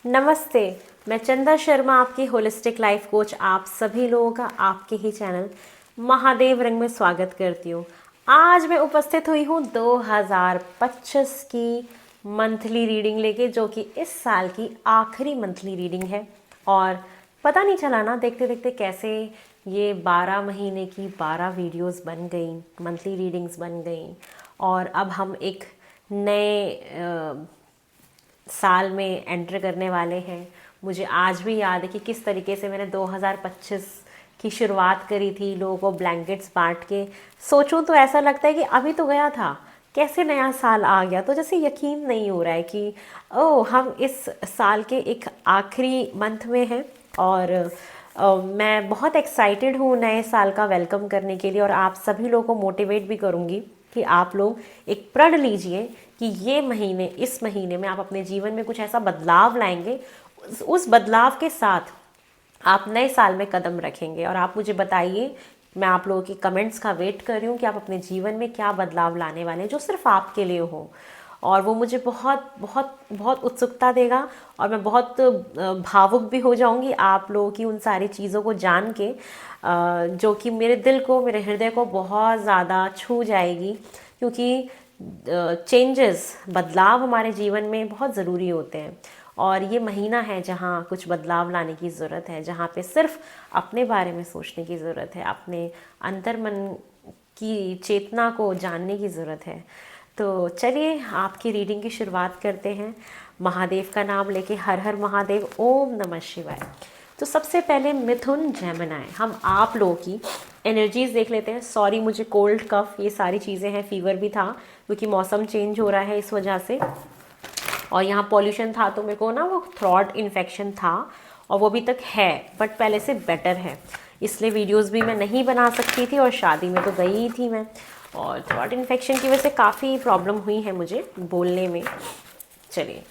नमस्ते। मैं चंदा शर्मा, आपकी होलिस्टिक लाइफ कोच, आप सभी लोगों का आपके ही चैनल महादेव रंग में स्वागत करती हूँ। आज मैं उपस्थित हुई हूँ 2025 की मंथली रीडिंग लेके, जो कि इस साल की आखिरी मंथली रीडिंग है। और पता नहीं चला ना, देखते देखते कैसे ये 12 महीने की 12 वीडियोस बन गई, मंथली रीडिंग्स बन गई। और अब हम एक नए साल में एंटर करने वाले हैं। मुझे आज भी याद है कि किस तरीके से मैंने 2025 की शुरुआत करी थी, लोगों को ब्लैंकेट्स बांट के। सोचूं तो ऐसा लगता है कि अभी तो गया था, कैसे नया साल आ गया। तो जैसे यकीन नहीं हो रहा है कि ओह, हम इस साल के एक आखिरी मंथ में हैं। और मैं बहुत एक्साइटेड हूँ नए साल का वेलकम करने के लिए, और आप सभी लोगों को मोटिवेट भी करूँगी कि आप लोग एक प्रण लीजिए कि ये महीने, इस महीने में आप अपने जीवन में कुछ ऐसा बदलाव लाएंगे, उस बदलाव के साथ आप नए साल में कदम रखेंगे। और आप मुझे बताइए, मैं आप लोगों की कमेंट्स का वेट कर रही हूँ कि आप अपने जीवन में क्या बदलाव लाने वाले हैं जो सिर्फ आपके लिए हो। और वो मुझे बहुत बहुत बहुत उत्सुकता देगा, और मैं बहुत भावुक भी हो जाऊंगी आप लोगों की उन सारी चीज़ों को जान के, जो कि मेरे दिल को, मेरे हृदय को बहुत ज़्यादा छू जाएगी। क्योंकि चेंजेस, बदलाव हमारे जीवन में बहुत ज़रूरी होते हैं। और ये महीना है जहाँ कुछ बदलाव लाने की ज़रूरत है, जहाँ पे सिर्फ अपने बारे में सोचने की ज़रूरत है, अपने अंतर्मन की चेतना को जानने की ज़रूरत है। तो चलिए आपकी रीडिंग की शुरुआत करते हैं, महादेव का नाम लेके। हर हर महादेव, ओम नमः शिवाय। तो सबसे पहले मिथुन, जेमिनी, हम आप लोगों की एनर्जीज देख लेते हैं। सॉरी, मुझे कोल्ड, कफ, ये सारी चीज़ें हैं, फीवर भी था क्योंकि मौसम चेंज हो रहा है इस वजह से। और यहाँ पॉल्यूशन था तो मेरे को ना वो थ्रोट इन्फेक्शन था, और वो अभी तक है, बट पहले से बेटर है। इसलिए वीडियोस भी मैं नहीं बना सकती थी, और शादी में तो गई ही थी मैं, और थ्रोट इन्फेक्शन की वजह से काफ़ी प्रॉब्लम हुई है मुझे बोलने में। चलिए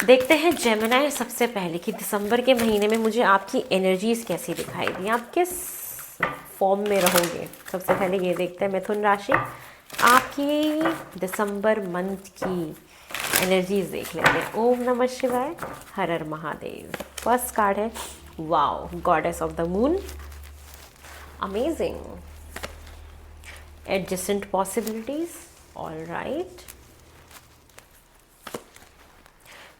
देखते हैं जेमिनी सबसे पहले कि दिसंबर के महीने में मुझे आपकी एनर्जीज कैसी दिखाई दी, आप किस फॉर्म में रहोगे। सबसे पहले ये देखते हैं मिथुन राशि, आपकी दिसंबर मंथ की एनर्जीज देख लेते हैं। ओम नमः शिवाय, हर हर महादेव। फर्स्ट कार्ड है, wow, goddess of the moon, amazing, adjacent possibilities, all right.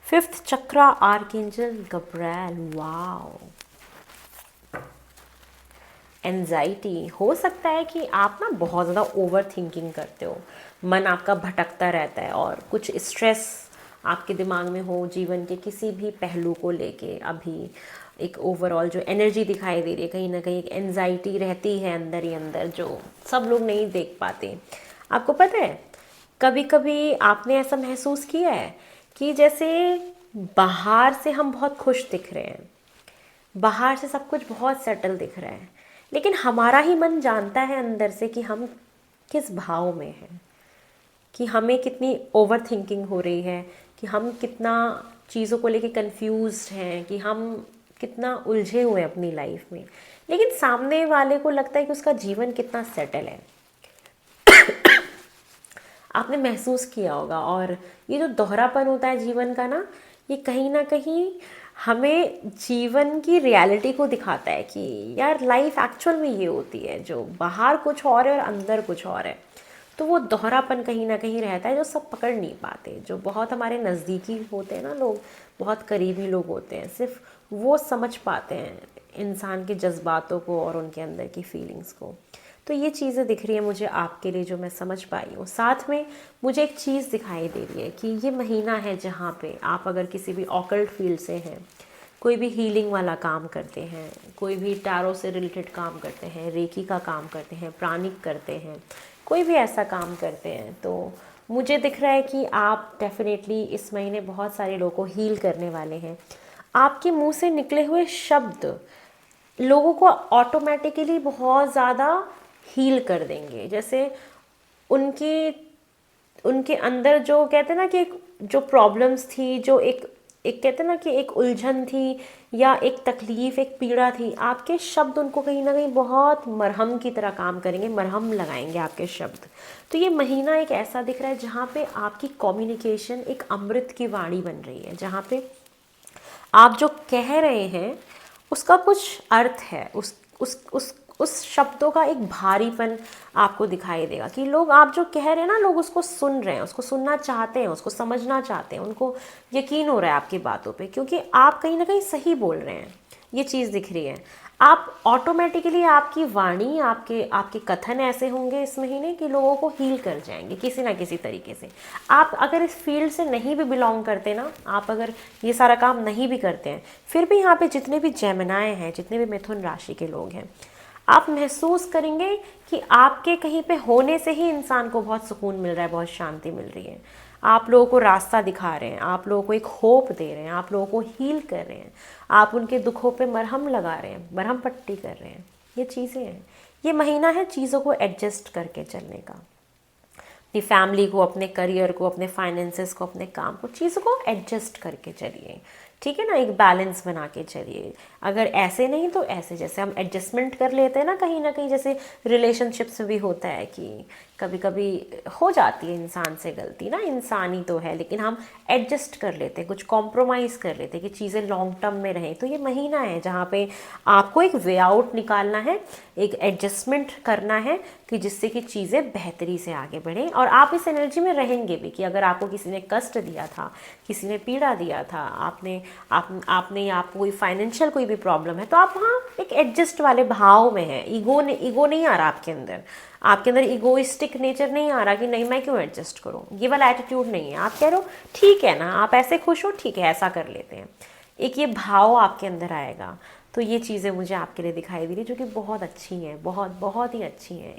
Fifth chakra, archangel Gabriel, wow. Anxiety, हो सकता है कि आप ना बहुत ज़्यादा ओवर थिंकिंग करते हो, मन आपका भटकता रहता है, और कुछ स्ट्रेस आपके दिमाग में हो जीवन के किसी भी पहलू को लेके। अभी एक ओवरऑल जो एनर्जी दिखाई दे रही है, कहीं ना कहीं एक एंजाइटी रहती है अंदर ही अंदर, जो सब लोग नहीं देख पाते। आपको पता है, कभी कभी आपने ऐसा महसूस किया है कि जैसे बाहर से हम बहुत खुश दिख रहे हैं, बाहर से सब कुछ बहुत सेटल दिख रहा है, लेकिन हमारा ही मन जानता है अंदर से कि हम किस भाव में हैं, कि हमें कितनी ओवर थिंकिंग हो रही है, कि हम कितना चीज़ों को लेके कंफ्यूज्ड हैं, कि हम कितना उलझे हुए हैं अपनी लाइफ में। लेकिन सामने वाले को लगता है कि उसका जीवन कितना सेटल है। आपने महसूस किया होगा। और ये जो दोहरापन होता है जीवन का ना, ये कहीं ना कहीं हमें जीवन की रियलिटी को दिखाता है कि यार लाइफ एक्चुअल में ये होती है, जो बाहर कुछ और है और अंदर कुछ और है। तो वो दोहरापन कहीं ना कहीं रहता है, जो सब पकड़ नहीं पाते। जो बहुत हमारे नज़दीकी होते हैं ना लोग, बहुत करीबी लोग होते हैं, सिर्फ वो समझ पाते हैं इंसान के जज्बातों को और उनके अंदर की फीलिंग्स को। तो ये चीज़ें दिख रही है मुझे आपके लिए, जो मैं समझ पाई हूँ। साथ में मुझे एक चीज़ दिखाई दे रही है कि ये महीना है जहाँ पे आप अगर किसी भी ऑकल्ट फील्ड से हैं, कोई भी हीलिंग वाला काम करते हैं, कोई भी टैरो से रिलेटेड काम करते हैं, रेकी का काम करते हैं, प्राणिक करते हैं, कोई भी ऐसा काम करते हैं, तो मुझे दिख रहा है कि आप डेफिनेटली इस महीने बहुत सारे लोगों को हील करने वाले हैं। आपके मुंह से निकले हुए शब्द लोगों को ऑटोमेटिकली बहुत ज़्यादा हील कर देंगे। जैसे उनकी उनके अंदर जो कहते हैं ना कि जो प्रॉब्लम्स थी, जो एक एक कहते हैं ना कि एक उलझन थी, या एक तकलीफ़, एक पीड़ा थी, आपके शब्द उनको कहीं ना कहीं बहुत मरहम की तरह काम करेंगे, मरहम लगाएंगे आपके शब्द। तो ये महीना एक ऐसा दिख रहा है जहाँ पे आपकी कम्युनिकेशन एक अमृत की वाणी बन रही है, जहाँ पे आप जो कह रहे हैं उसका कुछ अर्थ है, उस शब्दों का एक भारीपन आपको दिखाई देगा कि लोग आप जो कह रहे हैं ना, लोग उसको सुन रहे हैं, उसको सुनना चाहते हैं, उसको समझना चाहते हैं, उनको यकीन हो रहा है आपकी बातों पे, क्योंकि आप कहीं ना कहीं सही बोल रहे हैं। ये चीज़ दिख रही है। आप ऑटोमेटिकली, आपकी वाणी, आपके आपके कथन ऐसे होंगे इस महीने कि लोगों को हील कर जाएंगे किसी ना किसी तरीके से। आप अगर इस फील्ड से नहीं भी बिलोंग करते ना, आप अगर ये सारा काम नहीं भी करते हैं, फिर भी यहाँ पे जितने भी जेमिनाए हैं, जितने भी मिथुन राशि के लोग हैं, आप महसूस करेंगे कि आपके कहीं पे होने से ही इंसान को बहुत सुकून मिल रहा है, बहुत शांति मिल रही है। आप लोगों को रास्ता दिखा रहे हैं, आप लोगों को एक होप दे रहे हैं, आप लोगों को हील कर रहे हैं, आप उनके दुखों पे मरहम लगा रहे हैं, मरहम पट्टी कर रहे हैं। ये चीज़ें हैं। ये महीना है चीज़ों को एडजस्ट करके चलने का, अपनी फैमिली को, अपने करियर को, अपने फाइनेंसेस को, अपने काम को, चीज़ों को एडजस्ट करके चलिए, ठीक है ना, एक बैलेंस बना के चलिए। अगर ऐसे नहीं तो ऐसे, जैसे हम एडजस्टमेंट कर लेते हैं ना कहीं, जैसे रिलेशनशिप्स में भी होता है कि कभी कभी हो जाती है इंसान से गलती ना, इंसान ही तो है, लेकिन हम एडजस्ट कर लेते हैं, कुछ कॉम्प्रोमाइज़ कर लेते हैं कि चीज़ें लॉन्ग टर्म में रहें। तो ये महीना है जहाँ पे आपको एक वे आउट निकालना है, एक एडजस्टमेंट करना है कि जिससे कि चीज़ें बेहतरी से आगे बढ़ें। और आप इस एनर्जी में रहेंगे भी कि अगर आपको किसी ने कष्ट दिया था, किसी ने पीड़ा दिया था, आपने या आपको कोई फाइनेंशियल कोई भी प्रॉब्लम है, तो आप वहाँ एक एडजस्ट वाले भाव में हैं। ईगो नहीं आ रहा आपके अंदर ईगोइस्टिक नेचर नहीं आ रहा कि नहीं मैं क्यों एडजस्ट करूँ, ये वाला एटीट्यूड नहीं है। आप कह रहे हो ठीक है ना, आप ऐसे खुश हो, ठीक है ऐसा कर लेते हैं। एक ये भाव आपके अंदर आएगा। तो ये चीज़ें मुझे आपके लिए दिखाई दे रही जो कि बहुत अच्छी हैं, बहुत बहुत ही अच्छी हैं।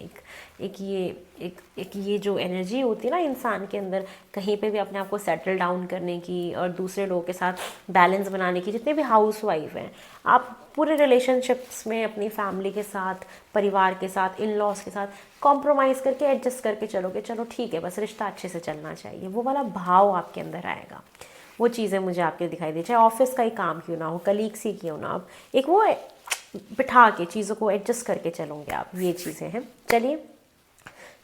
एक ये जो एनर्जी होती है ना इंसान के अंदर, कहीं पे भी अपने आप को सेटल डाउन करने की और दूसरे लोगों के साथ बैलेंस बनाने की। जितने भी हाउस वाइफ हैं, आप पूरे रिलेशनशिप्स में अपनी फैमिली के साथ, परिवार के साथ, इन लॉज के साथ कॉम्प्रोमाइज़ करके एडजस्ट करके चलोगे, चलो ठीक है, बस रिश्ता अच्छे से चलना चाहिए, वो वाला भाव आपके अंदर आएगा। वो चीज़ें मुझे आपके दिखाई दी, चाहे ऑफिस का ही काम क्यों ना हो, कलीग्स ही क्यों ना, आप एक वो बिठा के चीज़ों को एडजस्ट करके चलोगे आप। ये चीज़ें हैं। चलिए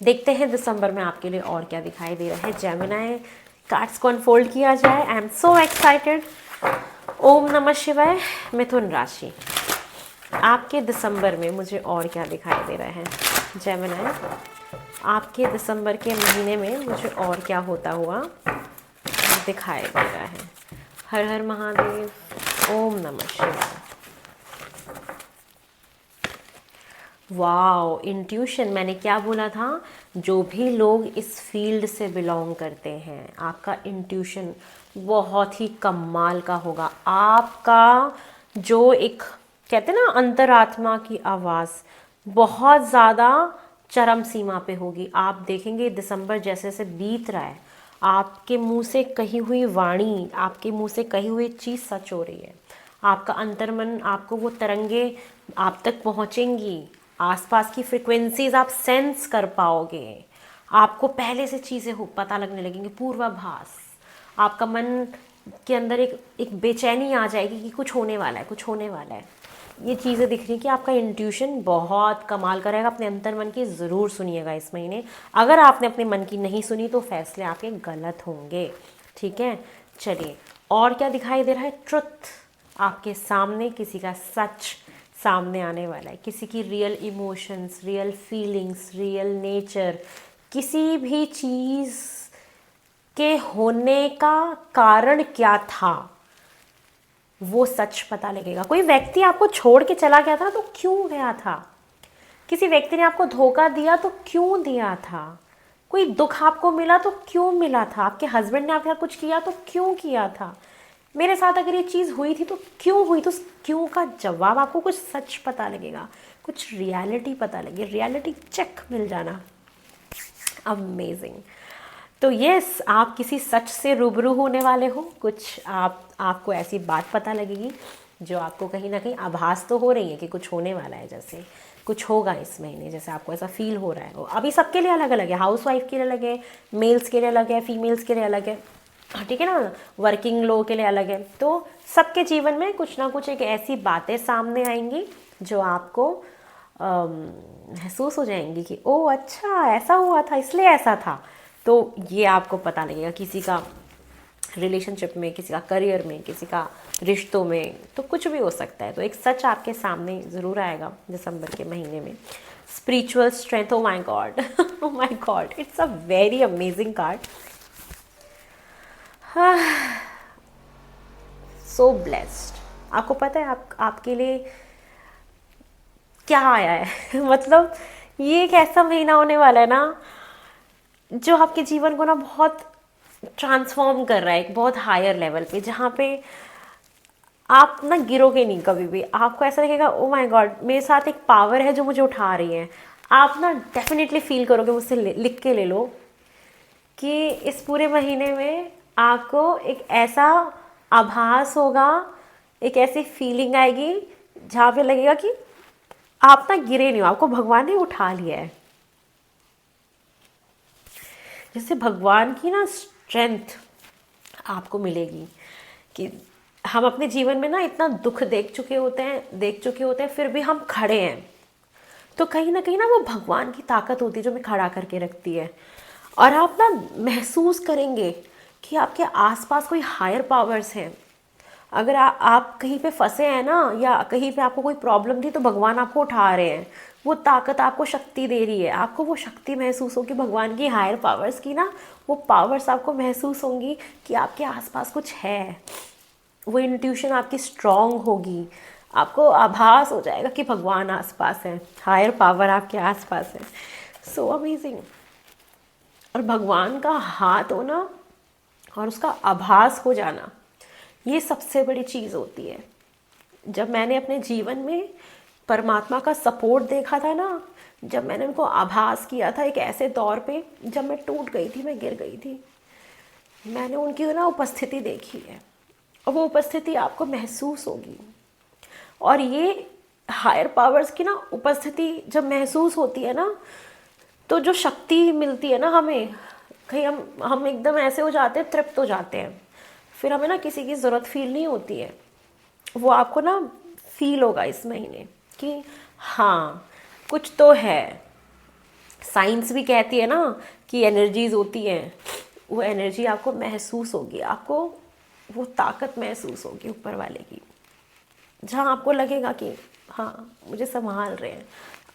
देखते हैं दिसंबर में आपके लिए और क्या दिखाई दे रहा है। जेमिनी कार्ड्स को अनफोल्ड किया जाए। I am so excited. ओम नमः शिवाय। मिथुन राशि, आपके दिसंबर में मुझे और क्या दिखाई दे रहा है। जेमिनी, आपके दिसंबर के महीने में मुझे और क्या होता हुआ दिखाई दे रहा है। हर हर महादेव। ओम नमः शिवाय। वाओ, इंट्यूशन, मैंने क्या बोला था, जो भी लोग इस फील्ड से बिलोंग करते हैं, आपका इंट्यूशन बहुत ही कमाल का होगा। आपका जो एक कहते हैं ना अंतरात्मा की आवाज़ बहुत ज़्यादा चरम सीमा पे होगी। आप देखेंगे दिसंबर जैसे जैसे बीत रहा है, आपके मुंह से कही हुई वाणी, आपके मुंह से कही हुई चीज़ सच हो रही है। आपका अंतर्मन, आपको वो तरंगे आप तक पहुँचेंगी, आसपास की फ्रिक्वेंसीज आप सेंस कर पाओगे। आपको पहले से चीज़ें हो पता लगने लगेंगी, पूर्वाभास। आपका मन के अंदर एक बेचैनी आ जाएगी कि कुछ होने वाला है, कुछ होने वाला है। ये चीज़ें दिख रही कि आपका इंट्यूशन बहुत कमाल का रहेगा। अपने अंतर मन की ज़रूर सुनिएगा इस महीने। अगर आपने अपने मन की नहीं सुनी तो फैसले आपके गलत होंगे, ठीक है। चलिए और क्या दिखाई दे रहा है। ट्रुथ, आपके सामने किसी का सच सामने आने वाला है, किसी की real emotions, real feelings, real nature, किसी भी चीज़ के होने का कारण क्या था वो सच पता लगेगा। कोई व्यक्ति आपको छोड़ के चला गया था तो क्यों गया था, किसी व्यक्ति ने आपको धोखा दिया तो क्यों दिया था, कोई दुख आपको मिला तो क्यों मिला था, आपके हस्बैंड ने आपके साथ कुछ किया तो क्यों किया था, मेरे साथ अगर ये चीज़ हुई थी तो क्यों हुई। तो क्यों का जवाब आपको कुछ सच पता लगेगा, कुछ रियलिटी पता लगे, रियलिटी चेक मिल जाना। अमेजिंग। तो यस, आप किसी सच से रूबरू होने वाले हो। कुछ आपको ऐसी बात पता लगेगी जो आपको कहीं ना कहीं आभास तो हो रही है कि कुछ होने वाला है, जैसे कुछ होगा इस महीने, जैसे आपको ऐसा फील हो रहा है। अभी सबके लिए अलग अलग है, हाउस वाइफ के लिए अलग है, मेल्स के लिए अलग है, फीमेल्स के लिए अलग है, ठीक है ना, वर्किंग लोगों के लिए अलग है। तो सबके जीवन में कुछ ना कुछ एक ऐसी बातें सामने आएंगी जो आपको महसूस हो जाएंगी कि ओ अच्छा ऐसा हुआ था इसलिए ऐसा था। तो ये आपको पता लगेगा। किसी का रिलेशनशिप में, किसी का करियर में, किसी का रिश्तों में, तो कुछ भी हो सकता है। तो एक सच आपके सामने ज़रूर आएगा दिसंबर के महीने में। Spiritual strength, oh my God, oh my God, it's a very amazing card. So blessed. आपको पता है आपके लिए क्या आया है? मतलब ये एक ऐसा महीना होने वाला है ना जो आपके जीवन को ना बहुत ट्रांसफॉर्म कर रहा है एक बहुत हायर लेवल पे, जहाँ पे आप ना गिरोगे नहीं कभी भी। आपको ऐसा लगेगा ओ माय गॉड, मेरे साथ एक पावर है जो मुझे उठा रही है। आप ना डेफिनेटली फील करोगे, मुझसे लिख के ले लो, कि इस पूरे महीने में आपको एक ऐसा आभास होगा, एक ऐसी फीलिंग आएगी जहाँ पे लगेगा कि आप ना गिरे नहीं हो, आपको भगवान ने उठा लिया है। जैसे भगवान की ना स्ट्रेंथ आपको मिलेगी कि हम अपने जीवन में ना इतना दुख देख चुके होते हैं, फिर भी हम खड़े हैं। तो कहीं ना वो भगवान की ताकत होती है जो हमें खड़ा करके रखती है। और आप ना महसूस करेंगे कि आपके आसपास कोई हायर पावर्स हैं। अगर आप कहीं पे फंसे हैं ना, या कहीं पे आपको कोई प्रॉब्लम थी, तो भगवान आपको उठा रहे हैं। वो ताकत आपको शक्ति दे रही है। आपको वो शक्ति महसूस होगी भगवान की, हायर पावर्स की ना, वो पावर्स आपको महसूस होंगी कि आपके आसपास कुछ है। वो इंट्यूशन आपकी स्ट्रांग होगी। आपको आभास हो जाएगा कि भगवान आसपास है, हायर पावर आपके आसपास है। So amazing. और भगवान का हाथ होना और उसका आभास हो जाना, ये सबसे बड़ी चीज़ होती है। जब मैंने अपने जीवन में परमात्मा का सपोर्ट देखा था ना, जब मैंने उनको आभास किया था एक ऐसे दौर पे जब मैं टूट गई थी, मैं गिर गई थी, मैंने उनकी ना उपस्थिति देखी है। और वो उपस्थिति आपको महसूस होगी। और ये हायर पावर्स की ना उपस्थिति जब महसूस होती है ना, तो जो शक्ति मिलती है ना हमें, कहीं हम एकदम ऐसे हो जाते हैं, तृप्त हो जाते हैं। फिर हमें ना किसी की ज़रूरत फील नहीं होती है। वो आपको ना फील होगा इस महीने कि हाँ कुछ तो है। साइंस भी कहती है ना कि एनर्जीज होती हैं, वो एनर्जी आपको महसूस होगी। आपको वो ताकत महसूस होगी ऊपर वाले की, जहाँ आपको लगेगा कि हाँ मुझे संभाल रहे हैं।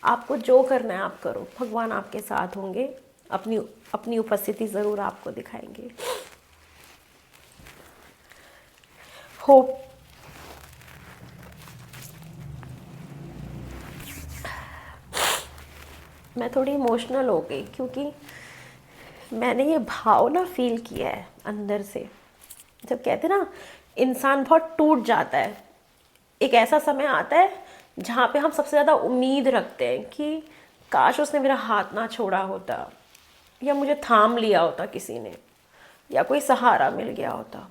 आपको जो करना है आप करो, भगवान आपके साथ होंगे, अपनी अपनी उपस्थिति ज़रूर आपको दिखाएंगे। होप मैं थोड़ी इमोशनल हो गई, क्योंकि मैंने ये भाव ना फील किया है अंदर से। जब कहते ना इंसान बहुत टूट जाता है, एक ऐसा समय आता है जहाँ पे हम सबसे ज़्यादा उम्मीद रखते हैं कि काश उसने मेरा हाथ ना छोड़ा होता, या मुझे थाम लिया होता किसी ने, या कोई सहारा मिल गया होता।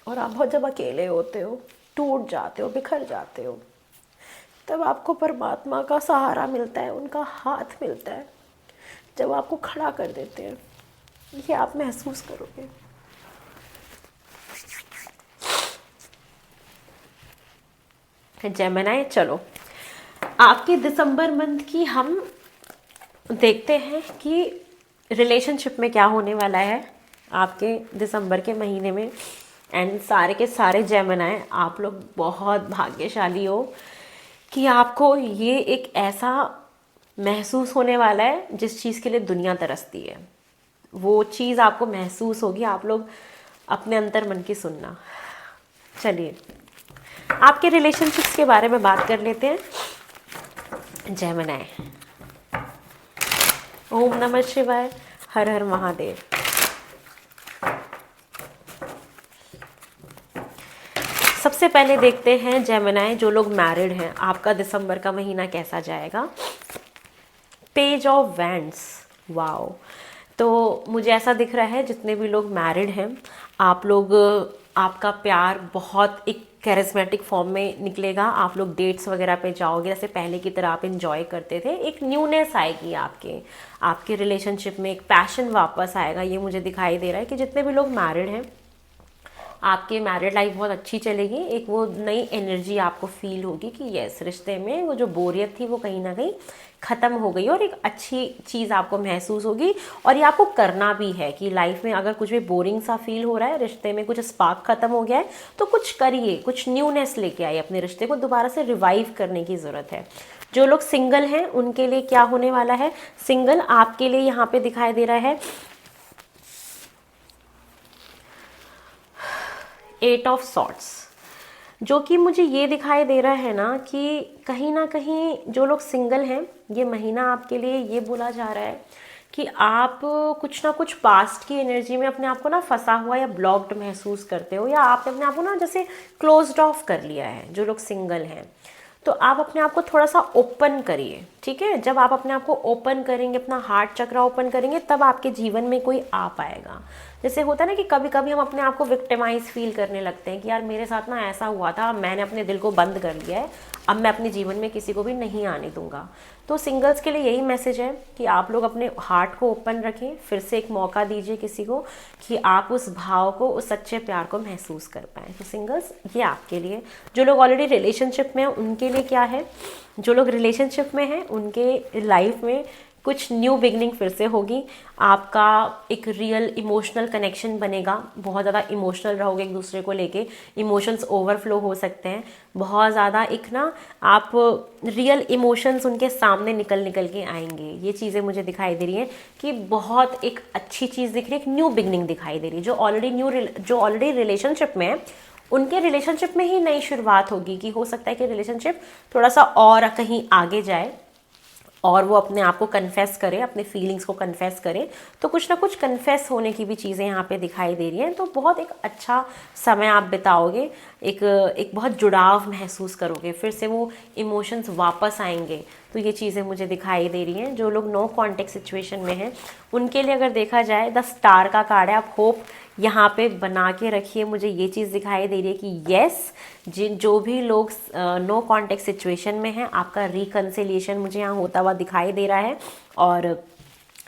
और आप बहुत जब अकेले होते हो, टूट जाते हो, बिखर जाते हो, तब आपको परमात्मा का सहारा मिलता है, उनका हाथ मिलता है, जब आपको खड़ा कर देते हैं। ये आप महसूस करोगे। जेमिनी, चलो आपके दिसंबर मंथ की हम देखते हैं कि रिलेशनशिप में क्या होने वाला है आपके दिसंबर के महीने में। एंड सारे के सारे जेमिनी, आप लोग बहुत भाग्यशाली हो कि आपको ये एक ऐसा महसूस होने वाला है जिस चीज़ के लिए दुनिया तरसती है। वो चीज़ आपको महसूस होगी। आप लोग अपने अंतर मन की सुनना। चलिए आपके रिलेशनशिप्स के बारे में बात कर लेते हैं। जेमिनी, ओम नमः शिवाय, हर हर महादेव। सबसे पहले देखते हैं जेमिनी, जो लोग मैरिड हैं, आपका दिसंबर का महीना कैसा जाएगा। Page of wands, wow. तो मुझे ऐसा दिख रहा है जितने भी लोग मैरिड हैं, आप लोग, आपका प्यार बहुत एक कैरिस्मेटिक फॉर्म में निकलेगा। आप लोग डेट्स वगैरह पे जाओगे, जैसे पहले की तरह आप इंजॉय करते थे। एक न्यूनेस आएगी आपके रिलेशनशिप में, एक पैशन वापस आएगा। ये मुझे दिखाई दे रहा है कि जितने भी लोग मैरिड हैं, आपके मैरिड लाइफ बहुत अच्छी चलेगी। एक वो नई एनर्जी आपको फील होगी कि यस, रिश्ते में वो जो बोरियत थी वो कहीं ना कहीं ख़त्म हो गई और एक अच्छी चीज़ आपको महसूस होगी। और ये आपको करना भी है कि लाइफ में अगर कुछ भी बोरिंग सा फील हो रहा है, रिश्ते में कुछ स्पार्क ख़त्म हो गया है, तो कुछ करिए, कुछ न्यूनेस लेके आइए, अपने रिश्ते को दोबारा से रिवाइव करने की ज़रूरत है। जो लोग सिंगल हैं उनके लिए क्या होने वाला है, सिंगल आपके लिए यहाँ पे दिखाई दे रहा है 8 ऑफ सॉर्ट्स, जो कि मुझे ये दिखाई दे रहा है ना कि कहीं ना कहीं जो लोग सिंगल हैं, ये महीना आपके लिए ये बोला जा रहा है कि आप कुछ ना कुछ पास्ट की एनर्जी में अपने आप को ना फंसा हुआ या ब्लॉक्ड महसूस करते हो, या आपने अपने आप को ना जैसे क्लोज्ड ऑफ कर लिया है। जो लोग सिंगल हैं तो आप अपने आप को थोड़ा सा ओपन करिए, ठीक है। जब आप अपने आप को ओपन करेंगे, अपना हार्ट चक्रा ओपन करेंगे, तब आपके जीवन में कोई आ पाएगा। जैसे होता है ना कि कभी कभी हम अपने आप को विक्टिमाइज फील करने लगते हैं कि यार मेरे साथ ना ऐसा हुआ था, मैंने अपने दिल को बंद कर लिया है, अब मैं अपने जीवन में किसी को भी नहीं आने दूंगा। तो सिंगल्स के लिए यही मैसेज है कि आप लोग अपने हार्ट को ओपन रखें, फिर से एक मौका दीजिए किसी को कि आप उस भाव को, उस सच्चे प्यार को महसूस कर पाएँ। तो सिंगल्स ये आपके लिए। जो लोग ऑलरेडी रिलेशनशिप में हैं उनके लिए क्या है, जो लोग रिलेशनशिप में हैं उनके लाइफ में कुछ न्यू बिगनिंग फिर से होगी। आपका एक रियल इमोशनल कनेक्शन बनेगा, बहुत ज़्यादा इमोशनल रहोगे एक दूसरे को लेके, इमोशंस ओवरफ्लो हो सकते हैं बहुत ज़्यादा। एक ना आप रियल इमोशंस उनके सामने निकल के आएंगे। ये चीज़ें मुझे दिखाई दे रही हैं कि बहुत एक अच्छी चीज़ दिख रही है, एक न्यू बिगनिंग दिखाई दे रही है। जो ऑलरेडी रिलेशनशिप में है उनके रिलेशनशिप में ही नई शुरुआत होगी, कि हो सकता है कि रिलेशनशिप थोड़ा सा और कहीं आगे जाए और वो अपने आप को कन्फेस करे, अपने फीलिंग्स को कन्फेस करे। तो कुछ ना कुछ कन्फेस होने की भी चीज़ें यहाँ पे दिखाई दे रही हैं। तो बहुत एक अच्छा समय आप बिताओगे, एक बहुत जुड़ाव महसूस करोगे, फिर से वो इमोशंस वापस आएंगे। तो ये चीज़ें मुझे दिखाई दे रही हैं। जो लोग नो कॉन्टेक्ट सिचुएशन में हैं उनके लिए अगर देखा जाए, द स्टार का कार्ड है, आप होप यहाँ पे बना के रखिए। मुझे ये चीज़ दिखाई दे रही है कि येस, जो भी लोग नो कॉन्टेक्ट सिचुएशन में हैं, आपका रिकन्सिलिएशन मुझे यहाँ होता हुआ दिखाई दे रहा है। और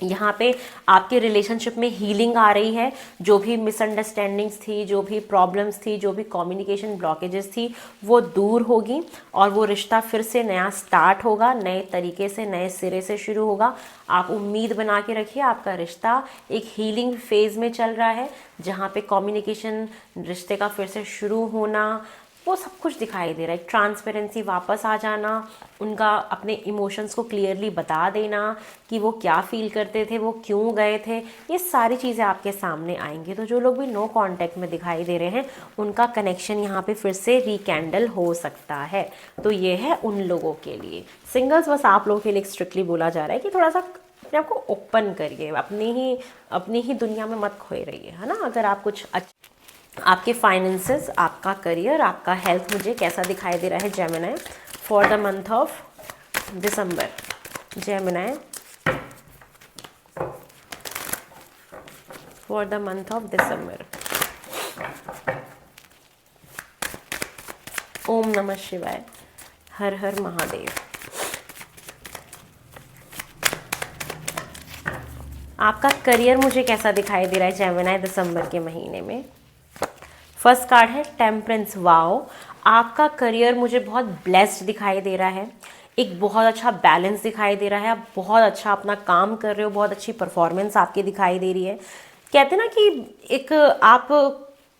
यहाँ पे आपके रिलेशनशिप में हीलिंग आ रही है। जो भी मिसअंडरस्टैंडिंग्स थी, जो भी प्रॉब्लम्स थी, जो भी कम्युनिकेशन ब्लॉकेजेस थी, वो दूर होगी और वो रिश्ता फिर से नया स्टार्ट होगा, नए तरीके से, नए सिरे से शुरू होगा। आप उम्मीद बना के रखिए, आपका रिश्ता एक हीलिंग फेज़ में चल रहा है, जहाँ पे कम्युनिकेशन, रिश्ते का फिर से शुरू होना, वो सब कुछ दिखाई दे रहा है। ट्रांसपेरेंसी वापस आ जाना, उनका अपने इमोशंस को क्लियरली बता देना कि वो क्या फील करते थे, वो क्यों गए थे, ये सारी चीज़ें आपके सामने आएंगी। तो जो लोग भी नो कांटेक्ट में दिखाई दे रहे हैं उनका कनेक्शन यहाँ पे फिर से रिकैंडल हो सकता है। तो ये है उन लोगों के लिए। सिंगल्स बस आप लोगों के लिए स्ट्रिक्टली बोला जा रहा है कि थोड़ा सा अपने आप को ओपन करिए, अपनी ही दुनिया में मत खोए रहिए, है ना। अगर आप कुछ आपके फाइनेंसेस, आपका करियर, आपका हेल्थ मुझे कैसा दिखाई दे रहा है Gemini for the month of December. Gemini for the month of December. ओम नमः शिवाय, हर हर महादेव। आपका करियर मुझे कैसा दिखाई दे रहा है जेमिनी दिसंबर के महीने में। फर्स्ट कार्ड है टेम्परेंस। वाओ, आपका करियर मुझे बहुत ब्लेस्ड दिखाई दे रहा है। एक बहुत अच्छा बैलेंस दिखाई दे रहा है, आप बहुत अच्छा अपना काम कर रहे हो, बहुत अच्छी परफॉर्मेंस आपकी दिखाई दे रही है। कहते हैं ना कि एक आप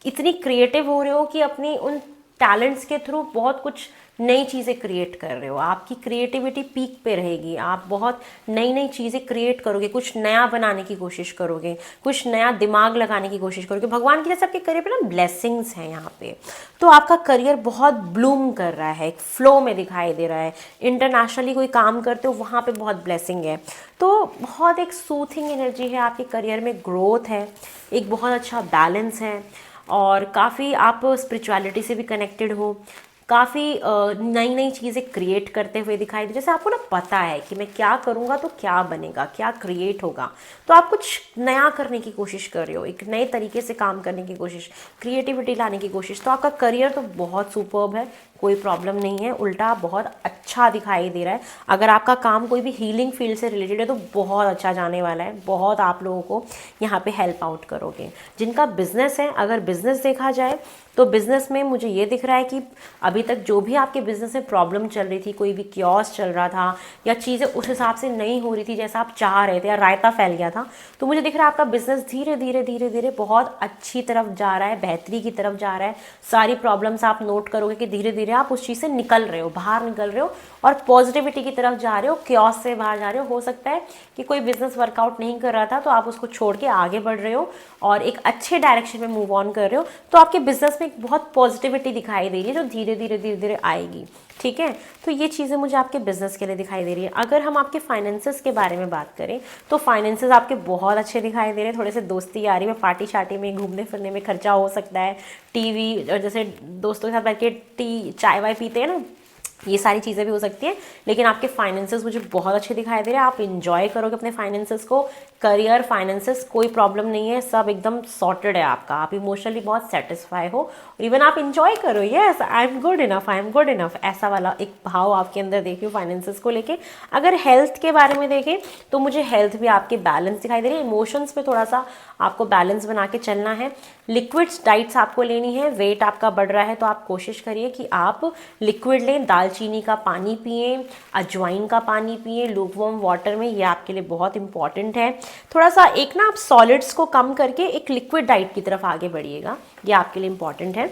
इतनी क्रिएटिव हो रहे हो कि अपनी उन टैलेंट्स के थ्रू बहुत कुछ नई चीज़ें क्रिएट कर रहे हो। आपकी क्रिएटिविटी पीक पे रहेगी, आप बहुत नई नई चीज़ें क्रिएट करोगे, कुछ नया बनाने की कोशिश करोगे, कुछ नया दिमाग लगाने की कोशिश करोगे। भगवान की जैसे आपके करियर पे ना ब्लेसिंग्स हैं यहाँ पे। तो आपका करियर बहुत ब्लूम कर रहा है, एक फ्लो में दिखाई दे रहा है। इंटरनेशनली कोई काम करते हो वहाँ पे बहुत ब्लेसिंग है। तो बहुत एक सूथिंग एनर्जी है आपके करियर में, ग्रोथ है, एक बहुत अच्छा बैलेंस है और काफ़ी आप स्पिरिचुअलिटी से भी कनेक्टेड हो, काफ़ी नई नई चीज़ें क्रिएट करते हुए दिखाई दे। जैसे आपको ना पता है कि मैं क्या करूँगा तो क्या बनेगा, क्या क्रिएट होगा। तो आप कुछ नया करने की कोशिश कर रहे हो, एक नए तरीके से काम करने की कोशिश, क्रिएटिविटी लाने की कोशिश। तो आपका करियर तो बहुत सुपर्ब है, कोई प्रॉब्लम नहीं है, उल्टा बहुत अच्छा दिखाई दे रहा है। अगर आपका काम कोई भी हीलिंग फील्ड से रिलेटेड है तो बहुत अच्छा जाने वाला है, बहुत आप लोगों को यहाँ पे हेल्प आउट करोगे। जिनका बिजनेस है, अगर बिजनेस देखा जाए तो बिजनेस में मुझे ये दिख रहा है कि अभी तक जो भी आपके बिजनेस में प्रॉब्लम चल रही थी, कोई भी क्योस चल रहा था या चीज़ें उस हिसाब से नहीं हो रही थी जैसा आप चाह रहे थे या रायता फैल गया था, तो मुझे दिख रहा है आपका बिजनेस धीरे धीरे धीरे धीरे बहुत अच्छी तरफ जा रहा है, बेहतरी की तरफ जा रहा है। सारी प्रॉब्लम्स आप नोट करोगे कि धीरे धीरे आप उस चीज़ से निकल रहे हो, बाहर निकल रहे हो और पॉजिटिविटी की तरफ जा रहे हो, क्योस से बाहर जा रहे हो सकता है कि कोई बिजनेस वर्कआउट नहीं कर रहा था तो आप उसको छोड़ के आगे बढ़ रहे हो और एक अच्छे डायरेक्शन में मूव ऑन कर रहे हो। तो आपके बिजनेस में एक बहुत पॉजिटिविटी दिखाई दे रही है जो धीरे धीरे धीरे धीरे आएगी। ठीक है, तो ये चीज़ें मुझे आपके बिजनेस के लिए दिखाई दे रही है। अगर हम आपके फाइनेंसेस के बारे में बात करें तो फाइनेंसेस आपके बहुत अच्छे दिखाई दे रहे हैं। थोड़े से दोस्ती यारी में, पार्टी शार्टी में, घूमने फिरने में खर्चा हो सकता है। टीवी, जैसे दोस्तों के साथ बैठ के चाय वाय पीते हैं ना, ये सारी चीज़ें भी हो सकती हैं। लेकिन आपके फाइनेंसेस मुझे बहुत अच्छे दिखाई दे रहे हैं, आप इंजॉय करोगे अपने फाइनेंसेस को। करियर, फाइनेंसेस, कोई प्रॉब्लम नहीं है, सब एकदम सॉर्टेड है आपका। आप इमोशनली बहुत सेटिस्फाई हो, इवन आप इंजॉय करो, yes I am good enough, I am good enough, ऐसा वाला एक भाव आपके अंदर देख रही हूँ फाइनेंसेस को लेके। अगर हेल्थ के बारे में देखें तो मुझे हेल्थ भी आपकी बैलेंस दिखाई दे रही है। इमोशंस पे थोड़ा सा आपको बैलेंस बना के चलना है। लिक्विड्स डाइट्स आपको लेनी है। वेट आपका बढ़ रहा है तो आप कोशिश करिए कि आप लिक्विड लें, दालचीनी का पानी पिएं, अजवाइन का पानी पिएं लूकवार्म वाटर में, ये आपके लिए बहुत इंपॉर्टेंट है। थोड़ा सा एक ना आप सॉलिड्स को कम करके एक लिक्विड डाइट की तरफ आगे बढ़िएगा, ये आपके लिए इंपॉर्टेंट है।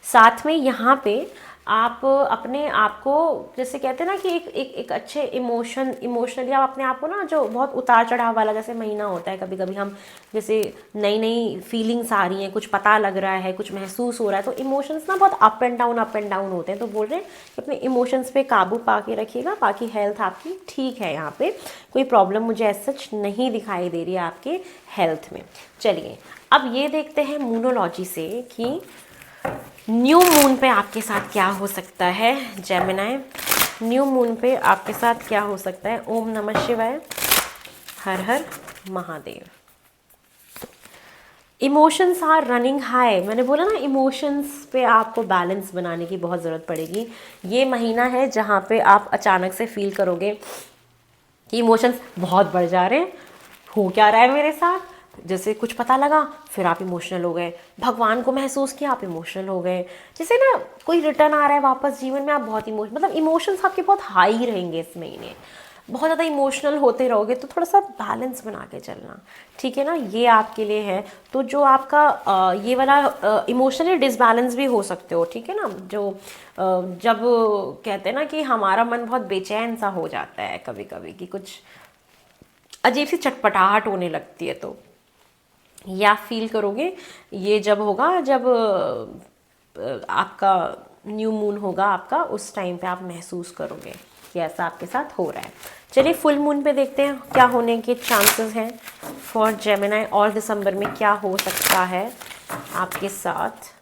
साथ में यहाँ पे आप अपने आप को, जैसे कहते हैं ना कि एक अच्छे इमोशनली आप अपने आप को ना, जो बहुत उतार चढ़ाव वाला जैसे महीना होता है, कभी कभी हम जैसे नई नई फीलिंग्स आ रही हैं, कुछ पता लग रहा है, कुछ महसूस हो रहा है, तो इमोशंस ना बहुत अप एंड डाउन होते हैं। तो बोल रहे हैं कि अपने इमोशंस पे काबू पा के रखिएगा। बाकी हेल्थ आपकी ठीक है, यहाँ पे कोई प्रॉब्लम मुझे एज सच नहीं दिखाई दे रही है आपके हेल्थ में। चलिए अब ये देखते हैं मूनोलॉजी से कि न्यू मून पे आपके साथ क्या हो सकता है। जेमिनी, न्यू मून पे आपके साथ क्या हो सकता है। ओम नमः शिवाय, हर हर Mahadev. Emotions are running high, मैंने बोला ना इमोशंस पे आपको बैलेंस बनाने की बहुत ज़रूरत पड़ेगी। ये महीना है जहाँ पे आप अचानक से फील करोगे कि इमोशंस बहुत बढ़ जा रहे हैं, हो क्या रहा है मेरे साथ। जैसे कुछ पता लगा फिर आप इमोशनल हो गए, भगवान को महसूस किया आप इमोशनल हो गए, जैसे ना कोई रिटर्न आ रहा है वापस जीवन में, आप बहुत मतलब इमोशंस आपके बहुत हाई रहेंगे इस महीने। बहुत ज़्यादा इमोशनल होते रहोगे तो थोड़ा सा बैलेंस बना के चलना, ठीक है ना, ये आपके लिए है। तो जो आपका ये वाला इमोशनली डिसबैलेंस भी हो सकते हो, ठीक है ना, जो जब कहते हैं ना कि हमारा मन बहुत बेचैन सा हो जाता है कभी कभी, कि कुछ अजीब सी चटपटाहट होने लगती है, तो या फील करोगे ये जब होगा, जब आपका न्यू मून होगा आपका, उस टाइम पे आप महसूस करोगे कि ऐसा आपके साथ हो रहा है। चलिए फुल मून पे देखते हैं क्या होने के चांसेस हैं फॉर जेमिनी, और दिसंबर में क्या हो सकता है आपके साथ।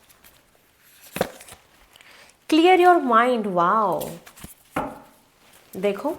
क्लियर योर माइंड, वाओ, देखो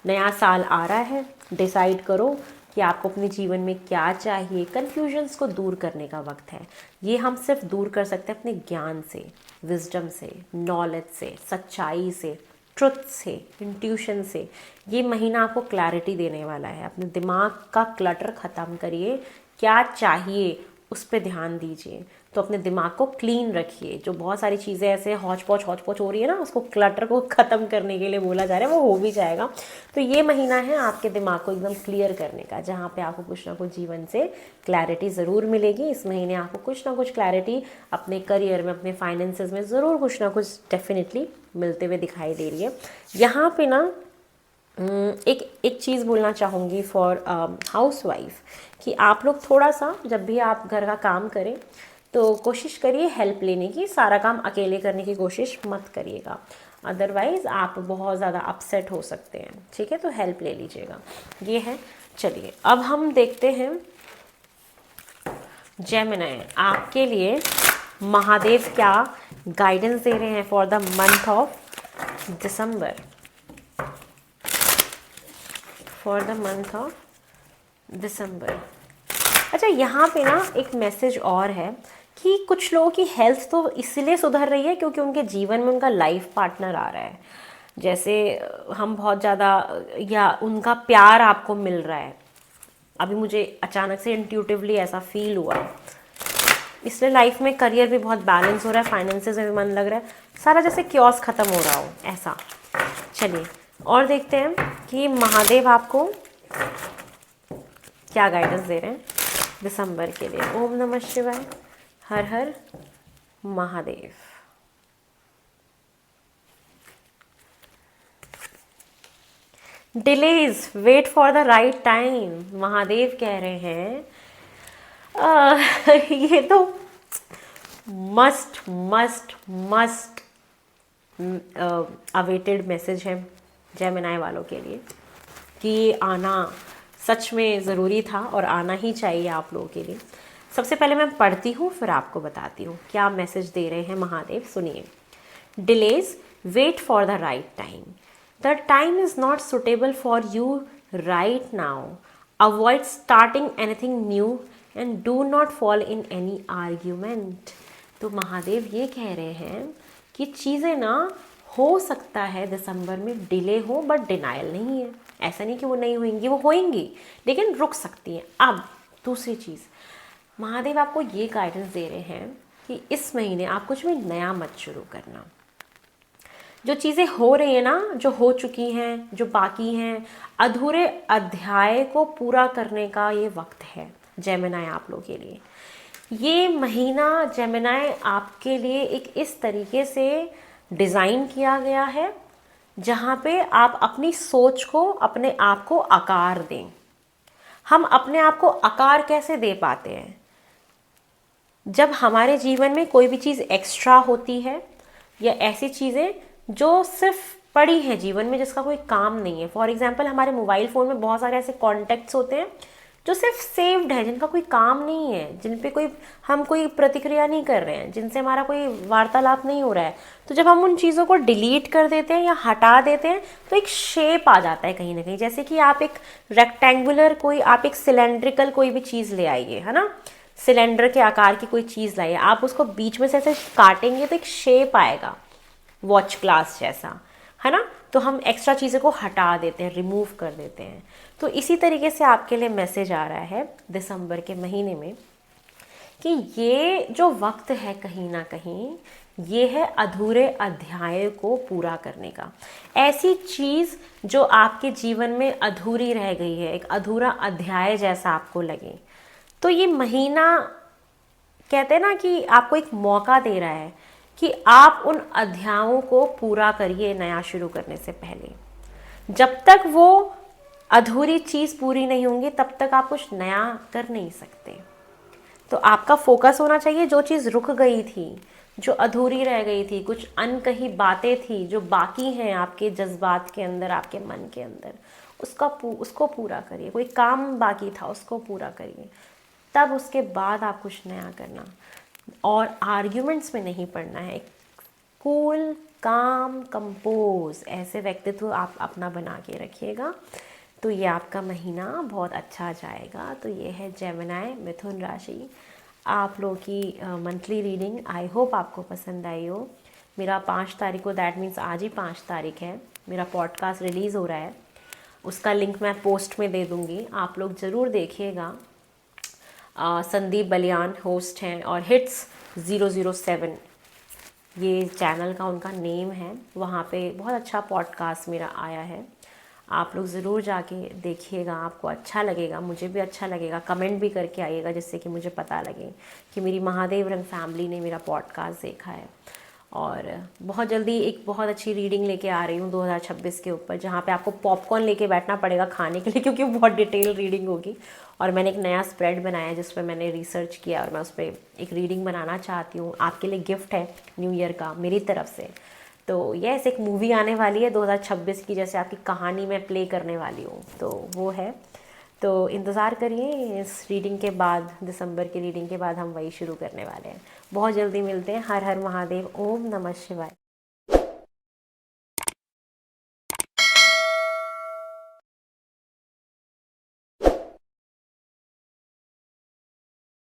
नया साल आ रहा है, डिसाइड करो कि आपको अपने जीवन में क्या चाहिए। कन्फ्यूजन्स को दूर करने का वक्त है। ये हम सिर्फ दूर कर सकते हैं अपने ज्ञान से, विजडम से, नॉलेज से, सच्चाई से, ट्रुथ से, इंट्यूशन से। ये महीना आपको क्लैरिटी देने वाला है। अपने दिमाग का क्लटर ख़त्म करिए, क्या चाहिए उस पर ध्यान दीजिए। तो अपने दिमाग को क्लीन रखिए। जो बहुत सारी चीज़ें ऐसे हौच पौच हो रही है ना, उसको क्लटर को ख़त्म करने के लिए बोला जा रहा है, वो हो भी जाएगा। तो ये महीना है आपके दिमाग को एकदम क्लियर करने का, जहाँ पे आपको कुछ ना कुछ जीवन से क्लैरिटी ज़रूर मिलेगी। इस महीने आपको कुछ ना कुछ क्लैरिटी अपने करियर में, अपने फाइनेंसेस में ज़रूर कुछ ना कुछ डेफिनेटली मिलते हुए दिखाई दे रही है। यहाँ पे ना एक चीज़ बोलना चाहूँगी फॉर हाउसवाइफ, कि आप लोग थोड़ा सा जब भी आप घर का काम करें तो कोशिश करिए हेल्प लेने की। सारा काम अकेले करने की कोशिश मत करिएगा, अदरवाइज़ आप बहुत ज़्यादा अपसेट हो सकते हैं, ठीक है। तो हेल्प ले लीजिएगा, ये है। चलिए अब हम देखते हैं जेमिनी, आपके लिए महादेव क्या गाइडेंस दे रहे हैं for the month of December, for the month of दिसंबर। अच्छा, यहाँ पे ना एक मैसेज और है कि कुछ लोगों की हेल्थ तो इसलिए सुधर रही है क्योंकि उनके जीवन में उनका लाइफ पार्टनर आ रहा है। जैसे हम बहुत ज़्यादा, या उनका प्यार आपको मिल रहा है। अभी मुझे अचानक से इंट्यूटिवली ऐसा फील हुआ, इसलिए लाइफ में करियर भी बहुत बैलेंस हो रहा है, फाइनेंसेस में भी मन लग रहा है, सारा जैसे क्योस ख़त्म हो रहा हो ऐसा। चलिए और देखते हैं कि महादेव आपको क्या गाइडेंस दे रहे हैं दिसंबर के लिए। ओम नमः शिवाय, हर हर Mahadev. Delays, wait for the right time. Mahadev कह रहे हैं ये तो must must must awaited message है जेमिनी वालों के लिए कि ये आना सच में ज़रूरी था और आना ही चाहिए आप लोगों के लिए। सबसे पहले मैं पढ़ती हूँ, फिर आपको बताती हूँ क्या मैसेज दे रहे हैं महादेव। सुनिए। Delays, wait for the right time. The time is not suitable for you right now. Avoid starting anything new and do not fall in any argument. तो महादेव ये कह रहे हैं कि चीज़ें ना हो सकता है दिसंबर में डिले हो, बट डिनाइल नहीं है। ऐसा नहीं कि वो नहीं होंगी, वो होंगी, लेकिन रुक सकती हैं। अब दूसरी चीज़, महादेव आपको ये गाइडेंस दे रहे हैं कि इस महीने आप कुछ भी नया मत शुरू करना। जो चीज़ें हो रही हैं ना, जो हो चुकी हैं, जो बाकी हैं, अधूरे अध्याय को पूरा करने का ये वक्त है जेमिनी आप लोगों के लिए। ये महीना जेमिनी आपके लिए एक इस तरीके से डिज़ाइन किया गया है जहाँ पे आप अपनी सोच को, अपने आप को आकार दें। हम अपने आप को आकार कैसे दे पाते हैं? जब हमारे जीवन में कोई भी चीज़ एक्स्ट्रा होती है, या ऐसी चीज़ें जो सिर्फ पड़ी हैं जीवन में जिसका कोई काम नहीं है। फॉर एग्जाम्पल, हमारे मोबाइल फ़ोन में बहुत सारे ऐसे कॉन्टैक्ट्स होते हैं जो सिर्फ सेव्ड है, जिनका कोई काम नहीं है, जिन पे हम कोई प्रतिक्रिया नहीं कर रहे हैं, जिनसे हमारा कोई वार्तालाप नहीं हो रहा है। तो जब हम उन चीज़ों को डिलीट कर देते हैं या हटा देते हैं तो एक शेप आ जाता है कहीं ना कहीं। जैसे कि आप एक रेक्टेंगुलर आप एक सिलेंड्रिकल कोई भी चीज़ ले आइए, है ना, सिलेंडर के आकार की कोई चीज़ लाइए, आप उसको बीच में से ऐसे काटेंगे तो एक शेप आएगा, वॉच ग्लास जैसा, है ना। तो हम एक्स्ट्रा चीज़ों को हटा देते हैं, रिमूव कर देते हैं। तो इसी तरीके से आपके लिए मैसेज आ रहा है दिसंबर के महीने में कि ये जो वक्त है कहीं ना कहीं ये है अधूरे अध्याय को पूरा करने का। ऐसी चीज़ जो आपके जीवन में अधूरी रह गई है, एक अधूरा अध्याय जैसा आपको लगे, तो ये महीना कहते हैं ना कि आपको एक मौका दे रहा है कि आप उन अध्यायों को पूरा करिए नया शुरू करने से पहले। जब तक वो अधूरी चीज़ पूरी नहीं होंगी तब तक आप कुछ नया कर नहीं सकते। तो आपका फोकस होना चाहिए जो चीज़ रुक गई थी, जो अधूरी रह गई थी, कुछ अनकही बातें थी जो बाकी हैं आपके जज्बात के अंदर, आपके मन के अंदर, उसको पूरा करिए। कोई काम बाकी था उसको पूरा करिए, तब उसके बाद आप कुछ नया करना। और आर्ग्यूमेंट्स में नहीं पड़ना है। कूल, काम, कंपोज ऐसे व्यक्तित्व आप अपना बना के रखिएगा, तो ये आपका महीना बहुत अच्छा जाएगा। तो ये है जेमिनी मिथुन राशि आप लोगों की मंथली रीडिंग। आई होप आपको पसंद आई हो। मेरा 5 तारीख को, दैट मीन्स आज ही 5 तारीख है, मेरा पॉडकास्ट रिलीज़ हो रहा है। उसका लिंक मैं पोस्ट में दे दूँगी, आप लोग ज़रूर देखिएगा। संदीप बलियान होस्ट हैं और हिट्स 007 ये चैनल का उनका नेम है। वहाँ पे बहुत अच्छा पॉडकास्ट मेरा आया है, आप लोग ज़रूर जाके देखिएगा, आपको अच्छा लगेगा, मुझे भी अच्छा लगेगा। कमेंट भी करके आइएगा जिससे कि मुझे पता लगे कि मेरी महादेव रंग फैमिली ने मेरा पॉडकास्ट देखा है। और बहुत जल्दी एक बहुत अच्छी रीडिंग लेके आ रही हूँ 2026 के ऊपर, जहाँ पे आपको पॉपकॉर्न लेके बैठना पड़ेगा खाने के लिए, क्योंकि वो बहुत डिटेल रीडिंग होगी। और मैंने एक नया स्प्रेड बनाया है जिस पर मैंने रिसर्च किया और मैं उस पर एक रीडिंग बनाना चाहती हूँ। आपके लिए गिफ्ट है न्यू ईयर का मेरी तरफ से। तो यस, एक मूवी आने वाली है 2026 की, जैसे आपकी कहानी मैं प्ले करने वाली हूँ, तो वो है। तो इंतज़ार करिए, इस रीडिंग के बाद, दिसंबर की रीडिंग के बाद हम वही शुरू करने वाले हैं। बहुत जल्दी मिलते हैं। हर हर महादेव, ओम नमः शिवाय।